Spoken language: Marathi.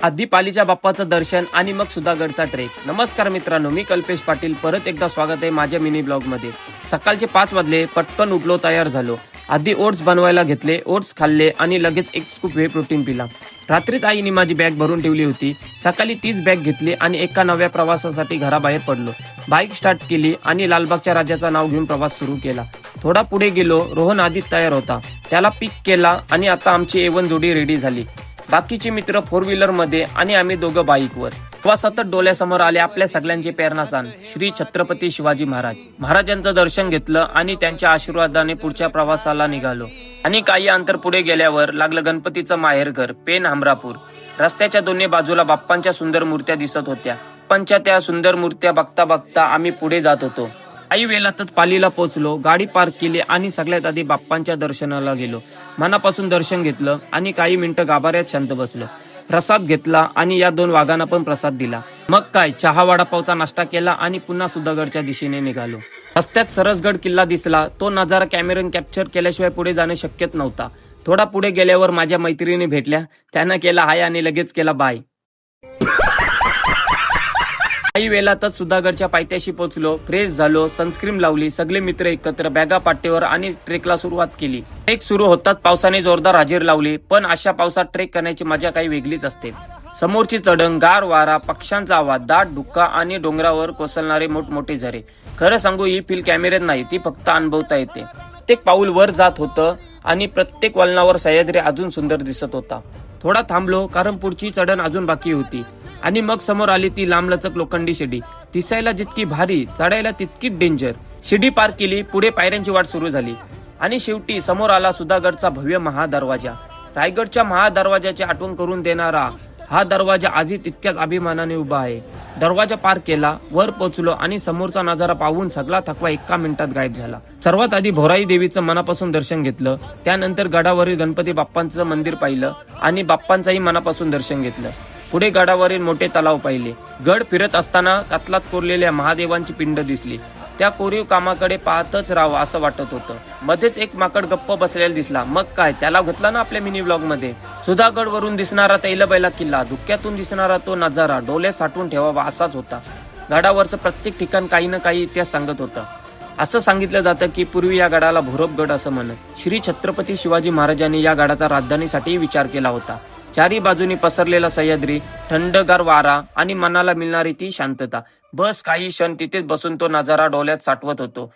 आधी पालीच्या बाप्पाचं दर्शन आणि मग सुधागडचा ट्रेक. नमस्कार मित्रांनो, मी कल्पेश पाटील. परत एकदा स्वागत आहे माझ्या मिनी ब्लॉग मध्ये. सकाळचे 5 वाजले, पटकन उठलो, तयार झालो. आधी ओट्स बनवायला घेतले, ओट्स खाल्ले आणि लगेच एक स्कूप व्हे प्रोटीन पिला. रात्रीच आईने माझी बॅग भरून ठेवली होती. सकाळी तीच बॅग घेतली आणि एका नव्या प्रवासासाठी घराबाहेर पडलो. बाईक स्टार्ट केली आणि लालबागच्या राजाचं नाव घेऊन प्रवास सुरू केला. थोडा पुढे गेलो, रोहन आधीच तयार होता. त्याला पिक केला आणि आता आमची A1 जोडी रेडी झाली. बाकीचे मित्र 4 व्हीलर मध्ये आणि आम्ही दोघं बाईकवर. तेव्हा सतत डोळ्यासमोर आले आपल्या सगळ्यांचे प्रेरणास्थान श्री छत्रपती शिवाजी महाराज. महाराजांचं दर्शन घेतलं आणि त्यांच्या आशीर्वादाने पुढच्या प्रवासाला निघालो. आणि काही अंतर पुढे गेल्यावर लागलं गणपतीचं माहेरघर पेन हमरापूर. रस्त्याच्या दोन्ही बाजूला बाप्पांच्या सुंदर मूर्त्या दिसत होत्या. बाप्पांच्या त्या सुंदर मूर्त्या बघता बघता आम्ही पुढे जात होतो. काही वेळातच पालीला पोहोचलो. गाडी पार्क केली आणि सगळ्यात आधी बाप्पांच्या दर्शनाला गेलो. मनापासून दर्शन घेतलं आणि काही मिनिटं गाभाऱ्यात शांत बसलो. प्रसाद घेतला आणि या 2 वाघांना पण प्रसाद दिला. मग काय, चहा वडापावचा नाश्ता केला आणि पुन्हा सुधागडच्या दिशेने निघालो. रस्त्यात सरसगड किल्ला दिसला. तो नजारा कॅमेऱ्याने कॅप्चर केल्याशिवाय पुढे जाणं शक्यच नव्हता. थोडा पुढे गेल्यावर माझ्या मैत्रिणी भेटल्या. त्यानं केला हाय आणि लगेच केला बाय. काही वेळातच सुधागडच्या पायथ्याशी पोहोचलो. फ्रेश झालो, सनस्क्रीन लावली. सगळे मित्र एकत्र बॅगा पाठीवर आणि ट्रेकला सुरुवात केली. ट्रेक सुरू होतात पावसाने जोरदार हजेरी लावली. पण अशा पावसात ट्रेक करण्याची मजा काही वेगळीच असते. समोरची चढण, गार वारा, पक्ष्यांचा आवाज, दाट धुक्का आणि डोंगरावर कोसळणारे मोठमोठे झरे. खरं सांगू, ही फील कॅमेऱ्यात नाही, ती फक्त अनुभवता येते. प्रत्येक पाऊल वर जात होतं आणि प्रत्येक वळणावर सह्याद्री अजून सुंदर दिसत होता. थोडा थांबलो कारण पुढची चढण अजून बाकी होती. आणि मग समोर आली ती लांबलचक लोखंडी शिडी. दिसायला जितकी भारी, चढायला तितकीच डेंजर. शिडी पार केली, पुढे पायऱ्यांची वाट सुरू झाली आणि शेवटी समोर आला सुधागडचा भव्य महादरवाजा. रायगडच्या महादरवाजाची आठवण करून देणारा हा दरवाजा आजही तितक्याच अभिमानाने उभा आहे. दरवाजा पार केला, वर पोहोचलो आणि समोरचा नजारा पाहून सगळा थकवा 1 मिनिटात गायब झाला. सर्वात आधी भोराई देवीचं मनापासून दर्शन घेतलं. त्यानंतर गडावरील गणपती बाप्पांचं मंदिर पाहिलं आणि बाप्पांचंही मनापासून दर्शन घेतलं. पुढे गडावरील मोठे तलाव पाहिले. गड फिरत असताना कातलात कोरलेल्या महादेवांची पिंड दिसली. त्या कोरीव कामाकडे पाहतच राहावं असं वाटत होतं. मध्येच एक माकड गप्प बसलेला दिसला. मग काय, त्याला घेतला ना आपल्या मिनी ब्लॉग मध्ये. सुधागड वरून दिसणारा तैलबैला किल्ला, धुक्यातून दिसणारा तो नजारा डोळ्यात साठवून ठेवावा असाच होता. गडावरचं प्रत्येक ठिकाण काही ना काही इतिहास सांगत होतं. असं सांगितलं जातं की पूर्वी या गडाला भोरपगड असं म्हणत. श्री छत्रपती शिवाजी महाराजांनी या गडाचा राजधानीसाठी विचार केला होता. चारी बाजूनी पसरलेला सह्याद्री, थंडगार वारा आणि मनाला मिळणारी ती शांतता. बस काही क्षण तिथेच बसून तो नजारा डोळ्यात साठवत होतो.